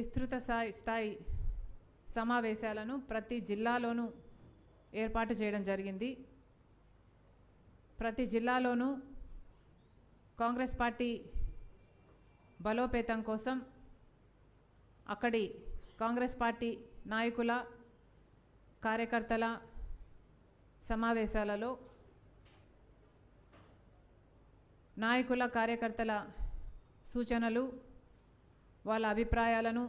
విస్తృత స్థాయి సమావేశాలను ప్రతి జిల్లాలోనూ ఏర్పాటు చేయడం జరిగింది. ప్రతి జిల్లాలోనూ కాంగ్రెస్ పార్టీ బలోపేతం కోసం అక్కడి కాంగ్రెస్ పార్టీ నాయకుల కార్యకర్తల సమావేశాలలో నాయకుల కార్యకర్తల సూచనలు వాళ్ళ అభిప్రాయాలను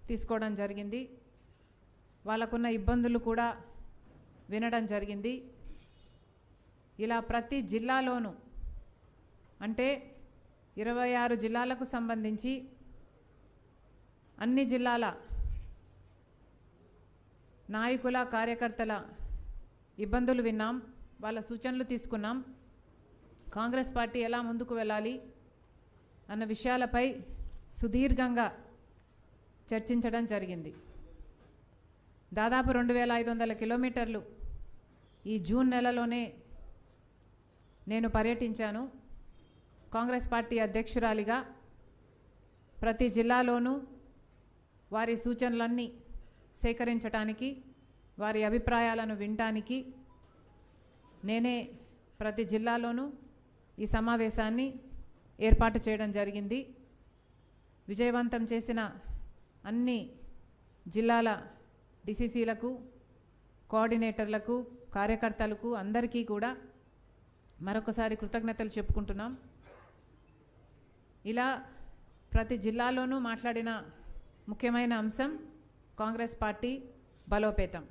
తీసుకోవడం జరిగింది. వాళ్ళకున్న ఇబ్బందులు కూడా వినడం జరిగింది. ఇలా ప్రతి జిల్లాలోనూ అంటే 26 జిల్లాలకు సంబంధించి అన్ని జిల్లాల నాయకుల కార్యకర్తల ఇబ్బందులు విన్నాం, వాళ్ళ సూచనలు తీసుకున్నాం. కాంగ్రెస్ పార్టీ ఎలా ముందుకు వెళ్ళాలి అన్న విషయాలపై సుదీర్ఘంగా చర్చించడం జరిగింది. దాదాపు 2500 కిలోమీటర్లు ఈ జూన్ నెలలోనే నేను పర్యటించాను. కాంగ్రెస్ పార్టీ అధ్యక్షురాలిగా ప్రతి జిల్లాలోనూ వారి సూచనలన్నీ సేకరించడానికి, వారి అభిప్రాయాలను వినటానికి నేనే ప్రతి జిల్లాలోనూ ఈ సమావేశాన్ని ఏర్పాటు చేయడం జరిగింది. విజయవంతం చేసిన అన్ని జిల్లాల డిసిసిలకు, కోఆర్డినేటర్లకు, కార్యకర్తలకు అందరికీ కూడా మరొకసారి కృతజ్ఞతలు చెప్పుకుంటున్నాం. ఇలా ప్రతి జిల్లాలోనూ మాట్లాడిన ముఖ్యమైన అంశం కాంగ్రెస్ పార్టీ బలోపేతం.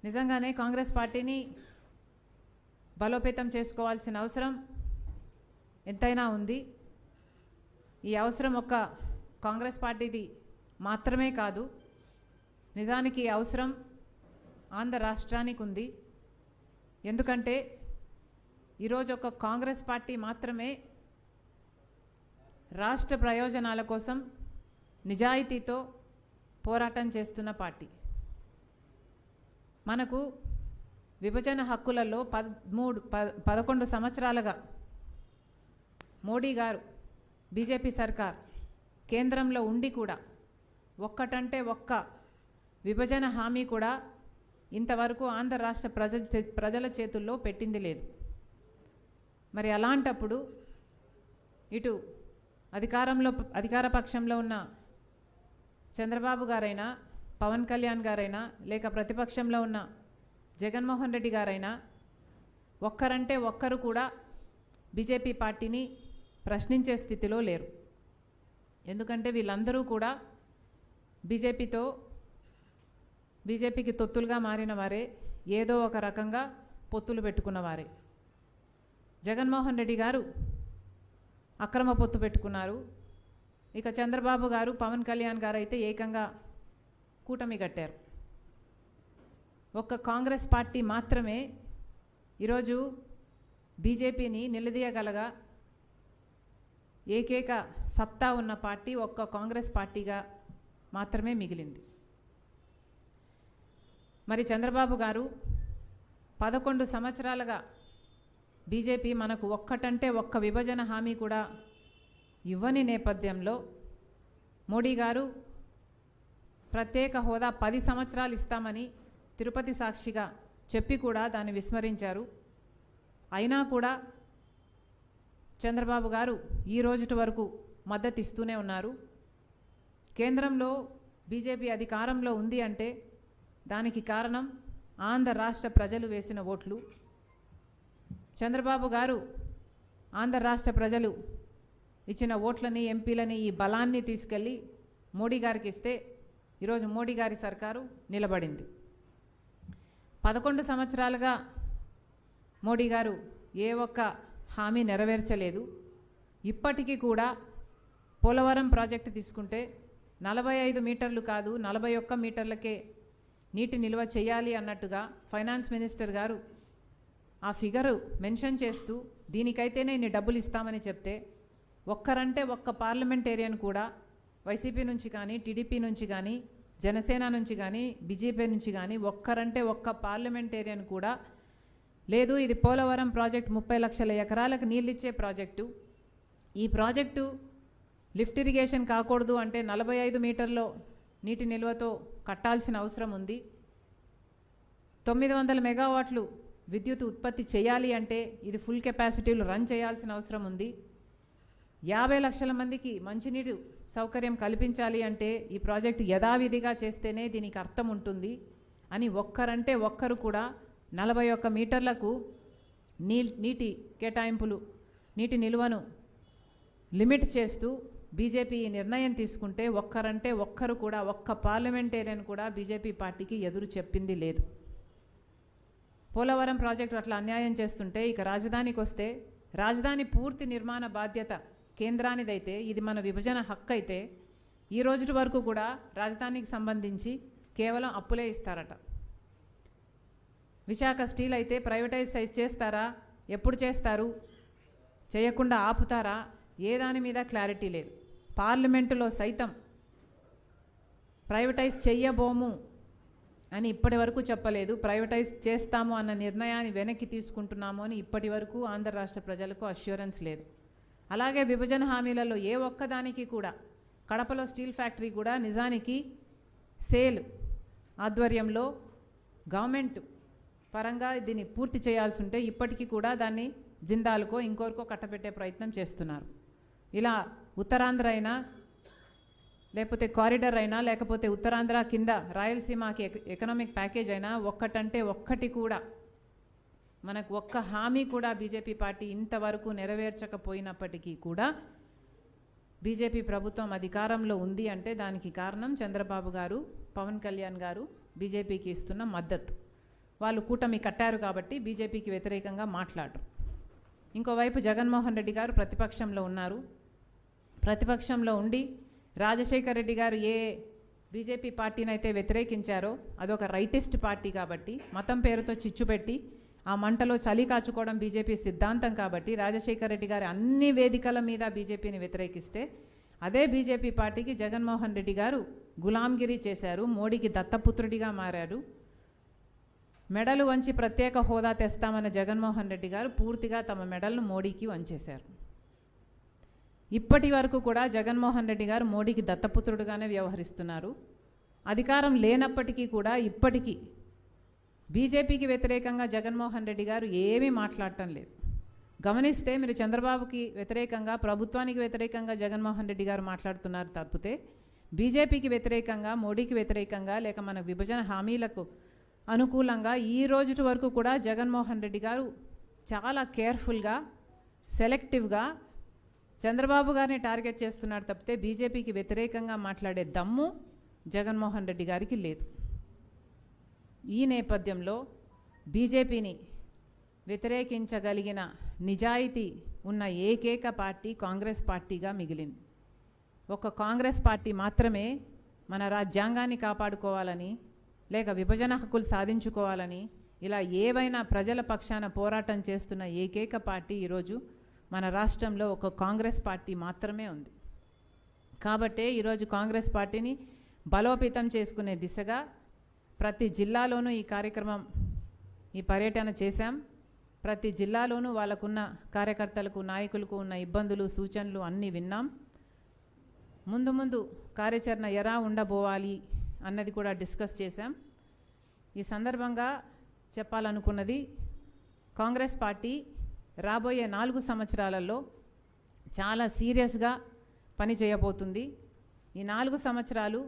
నిజంగానే కాంగ్రెస్ పార్టీని బలోపేతం చేసుకోవాల్సిన అవసరం ఎంతైనా ఉంది. ఈ అవసరం ఒక్క కాంగ్రెస్ పార్టీది మాత్రమే కాదు, నిజానికి ఈ అవసరం ఆంధ్ర రాష్ట్రానికి ఉంది. ఎందుకంటే ఈరోజు ఒక కాంగ్రెస్ పార్టీ మాత్రమే రాష్ట్ర ప్రయోజనాల కోసం నిజాయితీతో పోరాటం చేస్తున్న పార్టీ. మనకు విభజన హక్కులలో 11 సంవత్సరాలుగా మోడీ గారు, బీజేపీ సర్కార్ కేంద్రంలో ఉండి కూడా ఒక్కటంటే ఒక్క విభజన హామీ కూడా ఇంతవరకు ఆంధ్ర రాష్ట్ర ప్రజల చేతుల్లో పెట్టింది లేదు. మరి అలాంటప్పుడు ఇటు అధికార పక్షంలో ఉన్న చంద్రబాబు గారైనా, పవన్ కళ్యాణ్ గారైనా, లేక ప్రతిపక్షంలో ఉన్న జగన్మోహన్ రెడ్డి గారైనా ఒక్కరంటే ఒక్కరు కూడా బీజేపీ పార్టీని ప్రశ్నించే స్థితిలో లేరు. ఎందుకంటే వీళ్ళందరూ కూడా బీజేపీకి తొత్తులుగా మారిన వారే, ఏదో ఒక రకంగా పొత్తులు పెట్టుకున్నవారే. జగన్మోహన్ రెడ్డి గారు అక్రమ పొత్తు పెట్టుకున్నారు. ఇక చంద్రబాబు గారు, పవన్ కళ్యాణ్ గారు అయితే ఏకంగా కూటమి కట్టారు. ఒక్క కాంగ్రెస్ పార్టీ మాత్రమే ఈరోజు బీజేపీని నిలదీయగలగా ఏకైక సత్తా ఉన్న పార్టీ ఒక్క కాంగ్రెస్ పార్టీగా మాత్రమే మిగిలింది. మరి చంద్రబాబు గారు 11 సంవత్సరాలుగా బీజేపీ మనకు ఒక్కటంటే ఒక్క విభజన హామీ కూడా ఇవ్వని నేపథ్యంలో మోడీ గారు ప్రత్యేక హోదా 10 సంవత్సరాలు ఇస్తామని తిరుపతి సాక్షిగా చెప్పి కూడా దాన్ని విస్మరించారు. అయినా కూడా చంద్రబాబు గారు ఈ రోజుటి వరకు మద్దతు ఇస్తూనే ఉన్నారు. కేంద్రంలో బీజేపీ అధికారంలో ఉంది అంటే దానికి కారణం ఆంధ్ర రాష్ట్ర ప్రజలు వేసిన ఓట్లు. చంద్రబాబు గారు ఆంధ్ర రాష్ట్ర ప్రజలు ఇచ్చిన ఓట్లని, ఎంపీలని, ఈ బలాన్ని తీసుకెళ్ళి మోడీ గారికి ఇస్తే ఈరోజు మోడీ గారి సర్కారు నిలబడింది. 11 సంవత్సరాలుగా మోడీ గారు ఏ ఒక్క హామీ నెరవేర్చలేదు. ఇప్పటికీ కూడా పోలవరం ప్రాజెక్టు తీసుకుంటే 45 మీటర్లు కాదు 41 మీటర్లకే నీటి నిల్వ చేయాలి అన్నట్టుగా ఫైనాన్స్ మినిస్టర్ గారు ఆ ఫిగరు మెన్షన్ చేస్తూ దీనికైతేనే ఇన్ని డబ్బులు ఇస్తామని చెప్తే ఒక్కరంటే ఒక్క పార్లమెంటేరియన్ కూడా వైసీపీ నుంచి కానీ, టీడీపీ నుంచి కానీ, జనసేన నుంచి కానీ, బీజేపీ నుంచి కానీ ఒక్కరంటే ఒక్క పార్లమెంటేరియన్ కూడా లేదు ఇది పోలవరం ప్రాజెక్ట్ 30 లక్షల ఎకరాలకు నీళ్ళిచ్చే ప్రాజెక్టు, ఈ ప్రాజెక్టు లిఫ్ట్ ఇరిగేషన్ కాకూడదు అంటే 45 మీటర్లో నీటి నిల్వతో కట్టాల్సిన అవసరం ఉంది. 900 మెగావాట్లు విద్యుత్ ఉత్పత్తి చేయాలి అంటే ఇది ఫుల్ కెపాసిటీలు రన్ చేయాల్సిన అవసరం ఉంది. 50 లక్షల మందికి మంచినీరు సౌకర్యం కల్పించాలి అంటే ఈ ప్రాజెక్టు యథావిధిగా చేస్తేనే దీనికి అర్థం ఉంటుంది అని ఒక్కరంటే ఒక్కరు కూడా 41 మీటర్లకు నీటి కేటాయింపులు నీటి నిల్వను లిమిట్ చేస్తూ బీజేపీ ఈ నిర్ణయం తీసుకుంటే ఒక్కరంటే ఒక్కరు కూడా ఒక్క పార్లమెంటేరియన్ కూడా బీజేపీ పార్టీకి ఎదురు చెప్పింది లేదు. పోలవరం ప్రాజెక్టు అట్లా అన్యాయం చేస్తుంటే ఇక రాజధానికి వస్తే రాజధాని పూర్తి నిర్మాణ బాధ్యత కేంద్రానిదైతే ఇది మన విభజన హక్కు అయితే ఈ రోజు వరకు కూడా రాజధానికి సంబంధించి కేవలం అప్పులే ఇస్తారట. విశాఖ స్టీల్ అయితే ప్రైవేటైజ్ చేస్తారా, ఎప్పుడు చేస్తారు, చేయకుండా ఆపుతారా, ఏ దాని మీద క్లారిటీ లేదు. పార్లమెంటులో సైతం ప్రైవేటైజ్ చెయ్యబోము అని ఇప్పటి వరకు చెప్పలేదు. ప్రైవేటైజ్ చేస్తాము అన్న నిర్ణయాన్ని వెనక్కి తీసుకుంటున్నాము అని ఇప్పటి వరకు ఆంధ్ర రాష్ట్ర ప్రజలకు అష్యూరెన్స్ లేదు. అలాగే విభజన హామీలలో ఏ ఒక్కదానికి కూడా కడపలో స్టీల్ ఫ్యాక్టరీ కూడా నిజానికి సేల్ ఆధ్వర్యంలో గవర్నమెంట్ పరంగా దీన్ని పూర్తి చేయాల్సి ఉంటే ఇప్పటికీ కూడా దాన్ని జిందాల్కో ఇంకోరికో కట్టబెట్టే ప్రయత్నం చేస్తున్నారు. ఇలా ఉత్తరాంధ్ర అయినా లేకపోతే కారిడార్ అయినా లేకపోతే ఉత్తరాంధ్ర కింద రాయలసీమకి ఎకనామిక్ ప్యాకేజ్ అయినా ఒక్కటంటే ఒక్కటి కూడా మనకు ఒక్క హామీ కూడా బీజేపీ పార్టీ ఇంతవరకు నెరవేర్చకపోయినప్పటికీ కూడా బీజేపీ ప్రభుత్వం అధికారంలో ఉంది అంటే దానికి కారణం చంద్రబాబు గారు, పవన్ కళ్యాణ్ గారు బీజేపీకి ఇస్తున్న మద్దతు. వాళ్ళు కూటమి కట్టారు కాబట్టి బీజేపీకి వ్యతిరేకంగా మాట్లాడరు. ఇంకోవైపు జగన్మోహన్ రెడ్డి గారు ప్రతిపక్షంలో ఉన్నారు. ప్రతిపక్షంలో ఉండి రాజశేఖర్ రెడ్డి గారు ఏ బీజేపీ పార్టీని అయితే వ్యతిరేకించారో అదొక రైటిస్ట్ పార్టీ కాబట్టి మతం పేరుతో చిచ్చు పెట్టి ఆ మంటలో చలి కాచుకోవడం బీజేపీ సిద్ధాంతం కాబట్టి రాజశేఖర్ రెడ్డి గారు అన్ని వేదికల మీద బీజేపీని వ్యతిరేకిస్తే అదే బీజేపీ పార్టీకి జగన్మోహన్ రెడ్డి గారు గులాంగిరి చేశారు, మోడీకి దత్తపుత్రుడిగా మారాడు. మెడలు వంచి ప్రత్యేక హోదా తెస్తామన్న జగన్మోహన్ రెడ్డి గారు పూర్తిగా తమ మెడలను మోడీకి వంచేశారు. ఇప్పటి వరకు కూడా జగన్మోహన్ రెడ్డి గారు మోడీకి దత్తపుత్రుడుగానే వ్యవహరిస్తున్నారు. అధికారం లేనప్పటికీ కూడా ఇప్పటికీ బీజేపీకి వ్యతిరేకంగా జగన్మోహన్ రెడ్డి గారు ఏమీ మాట్లాడటం లేదు. గమనిస్తే మీరు చంద్రబాబుకి వ్యతిరేకంగా ప్రభుత్వానికి వ్యతిరేకంగా జగన్మోహన్ రెడ్డి గారు మాట్లాడుతున్నారు తప్పితే బీజేపీకి వ్యతిరేకంగా మోడీకి వ్యతిరేకంగా లేక మన విభజన హామీలకు అనుకూలంగా ఈ రోజు వరకు కూడా జగన్మోహన్ రెడ్డి గారు చాలా కేర్ఫుల్గా సెలెక్టివ్గా చంద్రబాబు గారిని టార్గెట్ చేస్తున్నారు తప్పితే బీజేపీకి వ్యతిరేకంగా మాట్లాడే దమ్ము జగన్మోహన్ రెడ్డి గారికి లేదు. ఈ నేపథ్యంలో బీజేపీని వ్యతిరేకించగలిగిన నిజాయితీ ఉన్న ఏకైక పార్టీ కాంగ్రెస్ పార్టీగా మిగిలింది. ఒక కాంగ్రెస్ పార్టీ మాత్రమే మన రాజ్యాంగాన్ని కాపాడుకోవాలని లేక విభజన హక్కులు సాధించుకోవాలని ఇలా ఏవైనా ప్రజల పక్షాన పోరాటం చేస్తున్న ఏకైక పార్టీ ఈరోజు మన రాష్ట్రంలో ఒక కాంగ్రెస్ పార్టీ మాత్రమే ఉంది. కాబట్టే ఈరోజు కాంగ్రెస్ పార్టీని బలోపేతం చేసుకునే దిశగా ప్రతి జిల్లాలోనూ ఈ కార్యక్రమం ఈ పర్యటన చేశాం. ప్రతి జిల్లాలోనూ వాళ్ళకున్న కార్యకర్తలకు నాయకులకు ఉన్న ఇబ్బందులు సూచనలు అన్నీ విన్నాం. ముందు కార్యాచరణ ఎలా ఉండబోవాలి అన్నది కూడా డిస్కస్ చేశాం. ఈ సందర్భంగా చెప్పాలనుకున్నది కాంగ్రెస్ పార్టీ రాబోయే 4 సంవత్సరాలలో చాలా సీరియస్గా పని చేయబోతుంది. ఈ 4 సంవత్సరాలు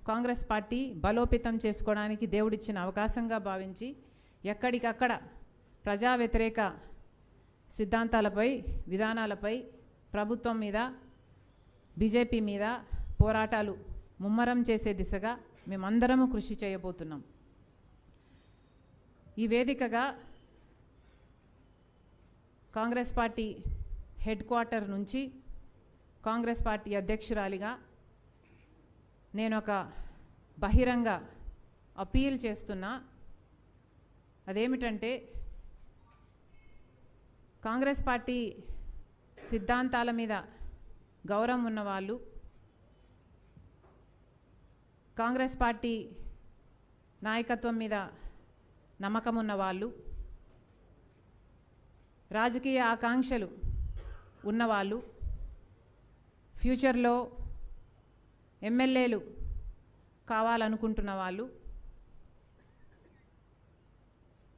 కాంగ్రెస్ పార్టీ బలోపేతం చేసుకోవడానికి దేవుడిచ్చిన అవకాశంగా భావించి ఎక్కడికక్కడ ప్రజా వ్యతిరేక సిద్ధాంతాలపై విధానాలపై ప్రభుత్వం మీద బీజేపీ మీద పోరాటాలు ముమ్మరం చేసే దిశగా మేమందరము కృషి చేయబోతున్నాం. ఈ వేదికగా కాంగ్రెస్ పార్టీ హెడ్ క్వార్టర్ నుంచి కాంగ్రెస్ పార్టీ అధ్యక్షురాలిగా నేను ఒక బహిరంగ అపీల్ చేస్తున్నా. అదేమిటంటే కాంగ్రెస్ పార్టీ సిద్ధాంతాల మీద గౌరవం ఉన్నవాళ్ళు, కాంగ్రెస్ పార్టీ నాయకత్వం మీద నమ్మకం ఉన్నవాళ్ళు, రాజకీయ ఆకాంక్షలు ఉన్నవాళ్ళు ఫ్యూచర్లో ఎమ్మెల్యేలు కావాలనుకుంటున్న వాళ్ళు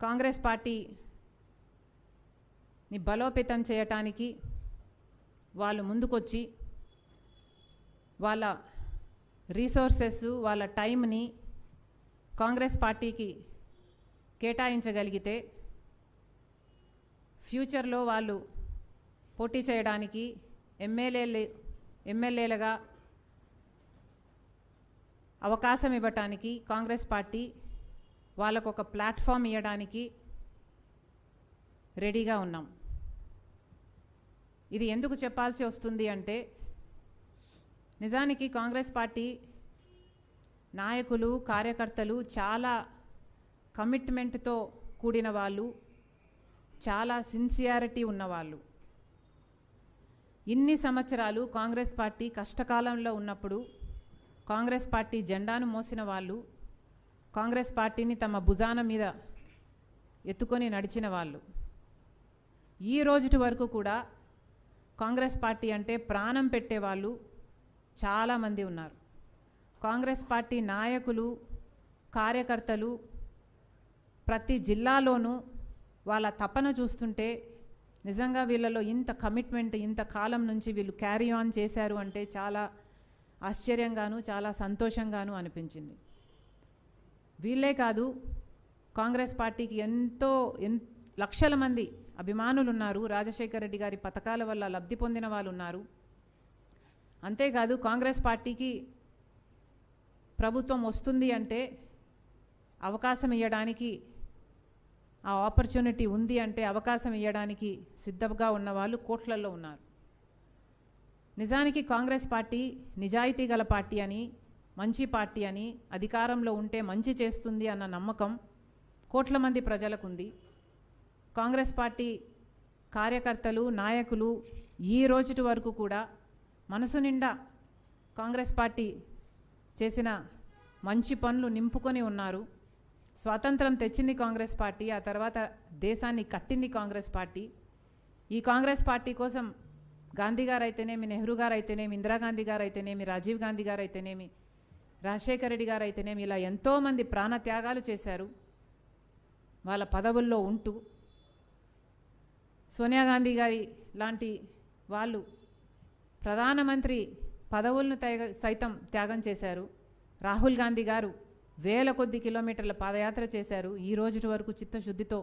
కాంగ్రెస్ పార్టీని బలోపేతం చేయటానికి వాళ్ళు ముందుకొచ్చి వాళ్ళ రీసోర్సెస్ వాళ్ళ టైంని కాంగ్రెస్ పార్టీకి కేటాయించగలిగితే ఫ్యూచర్లో వాళ్ళు పోటీ చేయడానికి ఎమ్మెల్యేలుగా అవకాశం ఇవ్వటానికి కాంగ్రెస్ పార్టీ వాళ్ళకు ఒక ప్లాట్ఫామ్ ఇవ్వడానికి రెడీగా ఉన్నాం. ఇది ఎందుకు చెప్పాల్సి వస్తుంది అంటే నిజానికి కాంగ్రెస్ పార్టీ నాయకులు కార్యకర్తలు చాలా కమిట్మెంట్తో కూడిన వాళ్ళు, చాలా సిన్సియారిటీ ఉన్నవాళ్ళు. ఇన్ని సంవత్సరాలు కాంగ్రెస్ పార్టీ కష్టకాలంలో ఉన్నప్పుడు కాంగ్రెస్ పార్టీ జెండాను మోసిన వాళ్ళు, కాంగ్రెస్ పార్టీని తమ భుజాన మీద ఎత్తుకొని నడిచిన వాళ్ళు. ఈ రోజుటి వరకు కూడా కాంగ్రెస్ పార్టీ అంటే ప్రాణం పెట్టేవాళ్ళు చాలామంది ఉన్నారు. కాంగ్రెస్ పార్టీ నాయకులు కార్యకర్తలు ప్రతి జిల్లాలోనూ వాళ్ళ తపన చూస్తుంటే నిజంగా వీళ్ళలో ఇంత కమిట్మెంట్ ఇంత కాలం నుంచి వీళ్ళు క్యారీ ఆన్ చేశారు అంటే చాలా ఆశ్చర్యంగాను చాలా సంతోషంగాను అనిపించింది. వీళ్ళే కాదు, కాంగ్రెస్ పార్టీకి లక్షల మంది అభిమానులు ఉన్నారు. రాజశేఖర రెడ్డి గారి పథకాల వల్ల లబ్ధి పొందిన వాళ్ళు ఉన్నారు. అంతేకాదు కాంగ్రెస్ పార్టీకి ప్రభుత్వం వస్తుంది అంటే అవకాశం ఇవ్వడానికి, ఆ ఆపర్చునిటీ ఉంది అంటే అవకాశం ఇవ్వడానికి సిద్ధంగా ఉన్నవాళ్ళు కోట్లల్లో ఉన్నారు. నిజానికి కాంగ్రెస్ పార్టీ నిజాయితీ గల పార్టీ అని, మంచి పార్టీ అని, అధికారంలో ఉంటే మంచి చేస్తుంది అన్న నమ్మకం కోట్ల మంది ప్రజలకు ఉంది. కాంగ్రెస్ పార్టీ కార్యకర్తలు నాయకులు ఈ రోజుటి వరకు కూడా మనసు నిండా కాంగ్రెస్ పార్టీ చేసిన మంచి పనులు నింపుకొని ఉన్నారు. స్వాతంత్రం తెచ్చింది కాంగ్రెస్ పార్టీ, ఆ తర్వాత దేశాన్ని కట్టింది కాంగ్రెస్ పార్టీ. ఈ కాంగ్రెస్ పార్టీ కోసం గాంధీ గారు అయితేనేమి, నెహ్రూ గారు అయితేనేమి, ఇందిరాగాంధీ గారు అయితేనేమి, రాజీవ్ గాంధీ గారు అయితేనేమి, రాజశేఖర రెడ్డి గారు అయితేనేమి, ఇలా ఎంతోమంది ప్రాణత్యాగాలు చేశారు వాళ్ళ పదవుల్లో ఉంటూ. సోనియా గాంధీ గారి లాంటి వాళ్ళు ప్రధానమంత్రి పదవులను సైతం త్యాగం చేశారు. రాహుల్ గాంధీ గారు వేల కొద్ది కిలోమీటర్ల పాదయాత్ర చేశారు. ఈ రోజు వరకు చిత్తశుద్ధితో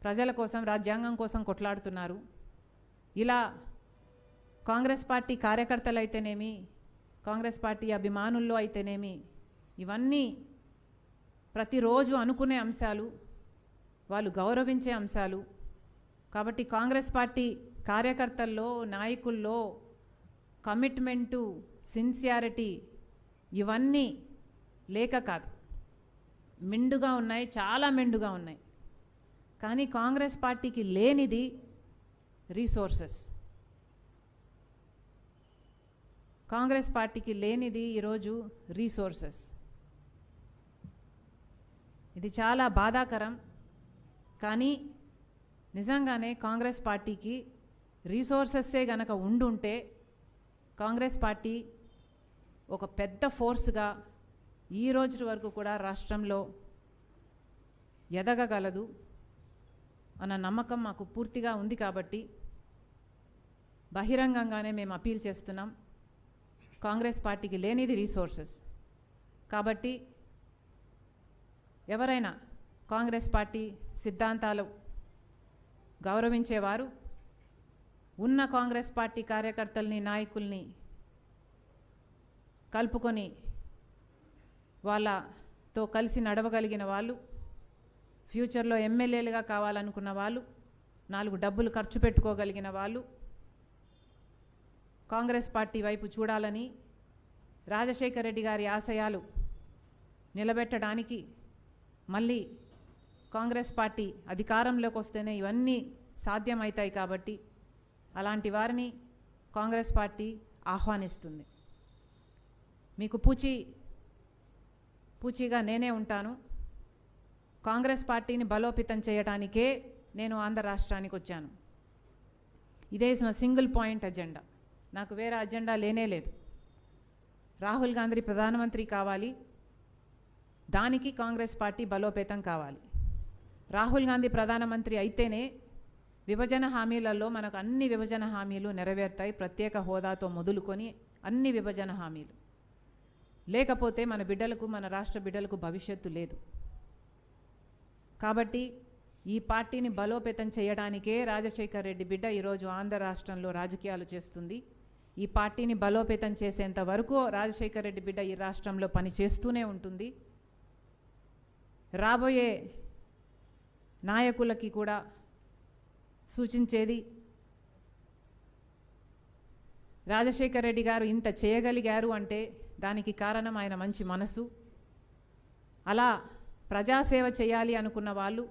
ప్రజల కోసం, రాజ్యాంగం కోసం కొట్లాడుతున్నారు. ఇలా కాంగ్రెస్ పార్టీ కార్యకర్తలు అయితేనేమి, కాంగ్రెస్ పార్టీ అభిమానుల్లో అయితేనేమి, ఇవన్నీ ప్రతిరోజు అనుకునే అంశాలు, వాళ్ళు గౌరవించే అంశాలు. కాబట్టి కాంగ్రెస్ పార్టీ కార్యకర్తల్లో నాయకుల్లో కమిట్మెంటు, సిన్సియారిటీ ఇవన్నీ లేక కాదు, మెండుగా ఉన్నాయి, చాలా మెండుగా ఉన్నాయి. కానీ కాంగ్రెస్ పార్టీకి లేనిది రీసోర్సెస్. కాంగ్రెస్ పార్టీకి లేనిది ఈరోజు రీసోర్సెస్. ఇది చాలా బాధాకరం. కానీ నిజంగానే కాంగ్రెస్ పార్టీకి రీసోర్సెస్సే గనక ఉండుంటే కాంగ్రెస్ పార్టీ ఒక పెద్ద ఫోర్స్గా ఈ రోజు వరకు కూడా రాష్ట్రంలో ఎదగగలదు అన్న నమ్మకం మాకు పూర్తిగా ఉంది. కాబట్టి బహిరంగంగానే మేము అపీల్ చేస్తున్నాం, కాంగ్రెస్ పార్టీకి లేనిది రీసోర్సెస్. కాబట్టి ఎవరైనా కాంగ్రెస్ పార్టీ సిద్ధాంతాలు గౌరవించేవారు ఉన్న కాంగ్రెస్ పార్టీ కార్యకర్తల్ని, నాయకుల్ని కలుపుకొని వాళ్ళతో కలిసి నడవగలిగిన వాళ్ళు, ఫ్యూచర్లో ఎమ్మెల్యేలుగా కావాలనుకున్న వాళ్ళు, 4 డబ్బులు ఖర్చు పెట్టుకోగలిగిన వాళ్ళు కాంగ్రెస్ పార్టీ వైపు చూడాలని, రాజశేఖర రెడ్డి గారి ఆశయాలు నిలబెట్టడానికి మళ్ళీ కాంగ్రెస్ పార్టీ అధికారంలోకి వస్తేనే ఇవన్నీ సాధ్యమవుతాయి. కాబట్టి అలాంటి వారిని కాంగ్రెస్ పార్టీ ఆహ్వానిస్తుంది. మీకు పూచీగా నేనే ఉంటాను. కాంగ్రెస్ పార్టీని బలోపేతం చేయడానికే నేను ఆంధ్ర రాష్ట్రానికి వచ్చాను. ఇదే నా సింగిల్ పాయింట్ ఎజెండా. నాకు వేరే అజెండా లేనే లేదు. రాహుల్ గాంధీ ప్రధానమంత్రి కావాలి, దానికి కాంగ్రెస్ పార్టీ బలోపేతం కావాలి. రాహుల్ గాంధీ ప్రధానమంత్రి అయితేనే విభజన హామీలలో మనకు అన్ని విభజన హామీలు నెరవేరుతాయి, ప్రత్యేక హోదాతో మొదలుకొని అన్ని విభజన హామీలు. లేకపోతే మన బిడ్డలకు, మన రాష్ట్ర బిడ్డలకు భవిష్యత్తు లేదు. కాబట్టి ఈ పార్టీని బలోపేతం చేయడానికే రాజశేఖర్ రెడ్డి బిడ్డ ఈరోజు ఆంధ్ర రాష్ట్రంలో రాజకీయాలు చేస్తుంది. ఈ పార్టీని బలోపేతం చేసేంత వరకు రాజశేఖర్ రెడ్డి బిడ్డ ఈ రాష్ట్రంలో పని చేస్తూనే ఉంటుంది. రాబోయే నాయకులకి కూడా సూచించేది, రాజశేఖర్ రెడ్డి గారు ఇంత చేయగలిగారు అంటే దానికి కారణం ఆయన మంచి మనసు. అలా ప్రజాసేవ చేయాలి అనుకున్న వాళ్ళు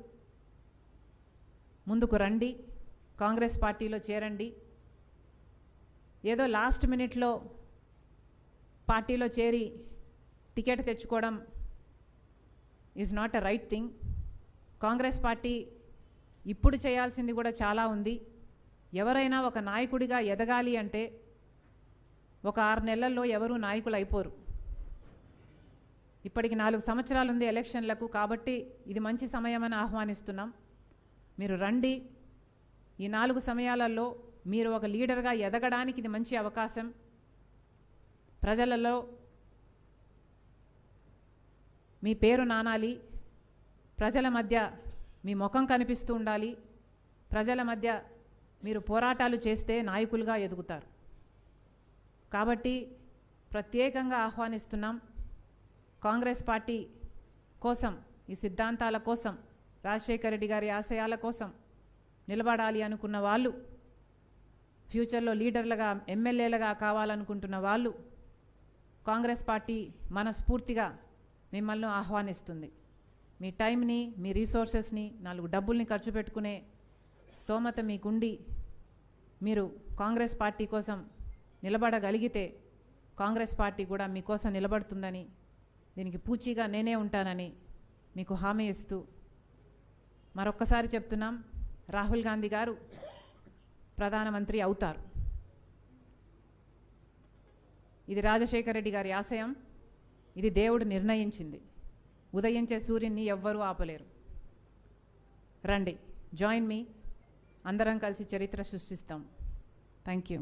ముందుకు రండి, కాంగ్రెస్ పార్టీలో చేరండి. ఏదో లాస్ట్ మినిట్లో పార్టీలో చేరి టికెట్ తెచ్చుకోవడం is not a right thing. Congress party ఇప్పుడు చేయాల్సింది కూడా చాలా ఉంది. ఎవరైనా ఒక నాయకుడిగా ఎదగాలి అంటే ఒక 6 నెలల్లో ఎవరూ నాయకులు అయిపోరు. ఇప్పటికి 4 సంవత్సరాలు ఉంది ఎలక్షన్లకు. కాబట్టి ఇది మంచి సమయమని ఆహ్వానిస్తున్నాం. మీరు రండి. ఈ 4 సమయాలలో మీరు ఒక లీడర్గా ఎదగడానికి ఇది మంచి అవకాశం. ప్రజలలో మీ పేరు నానాలి, ప్రజల మధ్య మీ ముఖం కనిపిస్తూ ఉండాలి. ప్రజల మధ్య మీరు పోరాటాలు చేస్తే నాయకులుగా ఎదుగుతారు. కాబట్టి ప్రత్యేకంగా ఆహ్వానిస్తున్నాం. కాంగ్రెస్ పార్టీ కోసం, ఈ సిద్ధాంతాల కోసం, రాజశేఖర్ రెడ్డి గారి ఆశయాల కోసం నిలబడాలి అనుకున్న వాళ్ళు, ఫ్యూచర్లో లీడర్లుగా, ఎమ్మెల్యేలుగా కావాలనుకుంటున్న వాళ్ళు, కాంగ్రెస్ పార్టీ మనస్ఫూర్తిగా మిమ్మల్ని ఆహ్వానిస్తుంది. మీ టైంని, మీ రీసోర్సెస్ని, 4 డబ్బుల్ని ఖర్చు పెట్టుకునే స్తోమత మీకుండి మీరు కాంగ్రెస్ పార్టీ కోసం నిలబడగలిగితే కాంగ్రెస్ పార్టీ కూడా మీకోసం నిలబడుతుందని, దీనికి పూచీగా నేనే ఉంటానని మీకు హామీ ఇస్తూ మరొక్కసారి చెప్తున్నాం, రాహుల్ గాంధీ గారు ప్రధానమంత్రి అవుతారు. ఇది రాజశేఖర్ రెడ్డి గారి ఆశయం. ఇది దేవుడు నిర్ణయించింది. ఉదయించే సూర్యుని ఎవ్వరూ ఆపలేరు. రండి, జాయిన్ మీ. అందరం కలిసి చరిత్ర సృష్టిస్తాం. Thank you.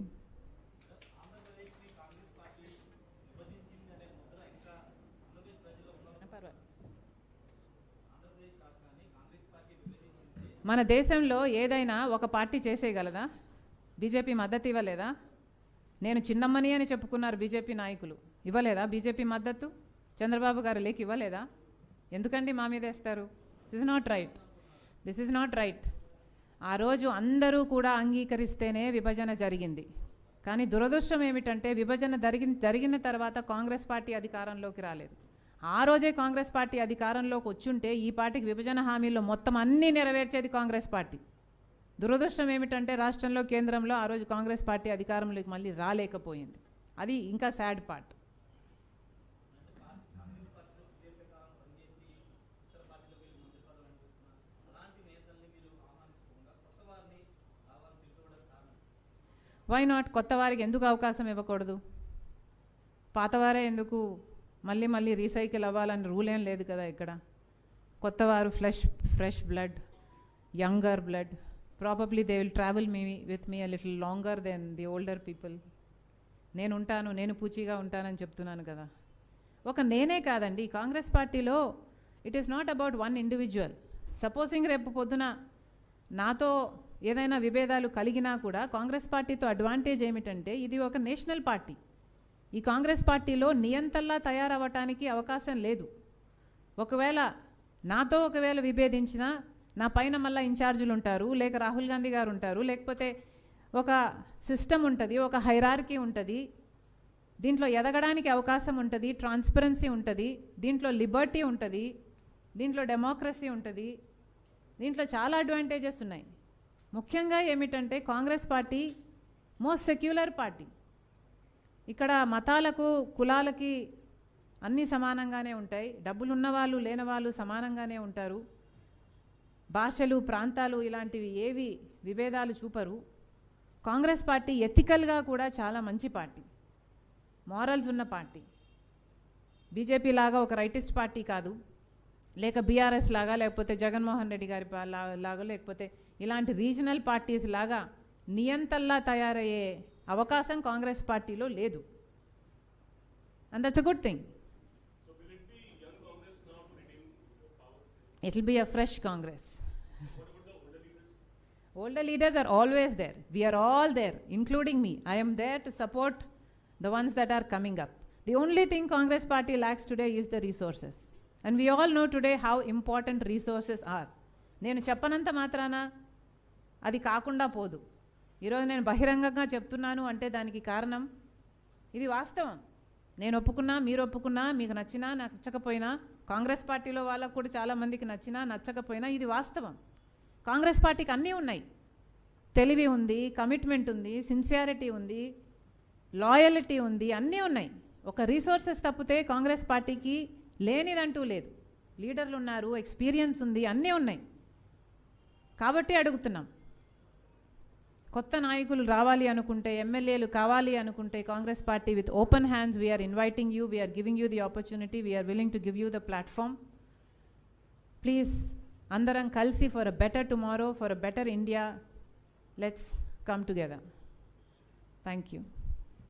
మన దేశంలో ఏదైనా ఒక పార్టీ చేసేయగలదా? బీజేపీ మద్దతు ఇవ్వలేదా? నేను చిన్నమ్మని అని చెప్పుకున్నారు బీజేపీ నాయకులు. ఇవ్వలేదా బీజేపీ మద్దతు? చంద్రబాబు గారు లేక ఇవ్వలేదా? ఎందుకండి మా మీద వేస్తారు? This is not right. This is not right. ఆ రోజు అందరూ కూడా అంగీకరిస్తేనే విభజన జరిగింది. కానీ దురదృష్టం ఏమిటంటే విభజన జరిగిన తర్వాత కాంగ్రెస్ పార్టీ అధికారంలోకి రాలేదు. ఆ రోజే కాంగ్రెస్ పార్టీ అధికారంలోకి వచ్చుంటే ఈ పార్టీకి విభజన హామీల్లో మొత్తం అన్నీ నెరవేర్చేది కాంగ్రెస్ పార్టీ. దురదృష్టం ఏమిటంటే రాష్ట్రంలో, కేంద్రంలో ఆ రోజు కాంగ్రెస్ పార్టీ అధికారంలోకి మళ్ళీ రాలేకపోయింది. అది ఇంకా సాడ్ పార్ట్. Why not? కొత్త వారికి ఎందుకు అవకాశం ఇవ్వకూడదు? పాతవారే ఎందుకు మళ్ళీ మళ్ళీ రీసైకిల్ అవ్వాలని రూల్ ఏం లేదు కదా ఇక్కడ. కొత్తవారు fresh blood, younger blood. Probably they will travel with me a little longer then the older people. నేను పూచీగా ఉంటానని చెప్తున్నాను కదా. నేనే కాదండి, కాంగ్రెస్ పార్టీలో it is not about one individual. Supposing రేపు పొద్దున నాతో ఏదైనా విభేదాలు కలిగినా కూడా కాంగ్రెస్ పార్టీతో అడ్వాంటేజ్ ఏమిటంటే ఇది ఒక నేషనల్ పార్టీ. ఈ కాంగ్రెస్ పార్టీలో నియంతల్లా తయారవ్వటానికి అవకాశం లేదు. నాతో ఒకవేళ విభేదించినా నా పైన మళ్ళీ ఇన్ఛార్జీలు ఉంటారు, లేక రాహుల్ గాంధీ గారు ఉంటారు, లేకపోతే ఒక సిస్టమ్ ఉంటుంది, ఒక హైరార్కీ ఉంటుంది. దీంట్లో ఎదగడానికి అవకాశం ఉంటుంది, ట్రాన్స్పరెన్సీ ఉంటుంది, దీంట్లో లిబర్టీ ఉంటుంది, దీంట్లో డెమోక్రసీ ఉంటుంది, దీంట్లో చాలా అడ్వాంటేజెస్ ఉన్నాయి. ముఖ్యంగా ఏమిటంటే Congress party most secular party. ఇక్కడ మతాలకు, కులాలకి అన్నీ సమానంగానే ఉంటాయి. డబ్బులు ఉన్నవాళ్ళు, లేనివాళ్ళు సమానంగానే ఉంటారు. భాషలు, ప్రాంతాలు ఇలాంటివి ఏవి విభేదాలు చూపరు. కాంగ్రెస్ పార్టీ ఎథికల్గా కూడా చాలా మంచి పార్టీ, మారల్స్ ఉన్న పార్టీ. బీజేపీ లాగా ఒక రైటిస్ట్ పార్టీ కాదు, లేక బీఆర్ఎస్ లాగా, లేకపోతే జగన్మోహన్ రెడ్డి గారి లాగా, లేకపోతే ఇలాంటి రీజనల్ పార్టీస్ లాగా నియంతల్లా తయారయ్యే అవకాశం కాంగ్రెస్ పార్టీలో లేదు. And that's a good thing. It will be a fresh Congress. What about the older leaders? Older leaders are always there. We are all there, including me. I am there to support the ones that are coming up. The only thing Congress party lacks today is the resources. And we all know today how important resources are. నేను చెప్పనంత మాత్రాన అది కాకుండా పోదు. ఈరోజు నేను బహిరంగంగా చెప్తున్నాను అంటే దానికి కారణం ఇది వాస్తవం. నేను ఒప్పుకున్నా, మీరు ఒప్పుకున్నా, మీకు నచ్చినా నచ్చకపోయినా, కాంగ్రెస్ పార్టీలో వాళ్ళకు కూడా చాలామందికి నచ్చినా నచ్చకపోయినా ఇది వాస్తవం. కాంగ్రెస్ పార్టీకి అన్నీ ఉన్నాయి. తెలివి ఉంది, కమిట్మెంట్ ఉంది, సిన్సియారిటీ ఉంది, లాయలిటీ ఉంది, అన్నీ ఉన్నాయి. ఒక రీసోర్సెస్ తప్పితే కాంగ్రెస్ పార్టీకి లేనిదంటూ లేదు. లీడర్లు ఉన్నారు, ఎక్స్పీరియన్స్ ఉంది, అన్నీ ఉన్నాయి. కాబట్టి అడుగుతున్నాం, కొత్త నాయకులు రావాలి అనుకుంటే, ఎమ్మెల్యేలు కావాలి అనుకుంటే, Congress party with open hands we are inviting you, we are giving you the opportunity, we are willing to give you the platform. Please అందరం కలిసి for a better tomorrow, for a better India, let's come together. Thank you.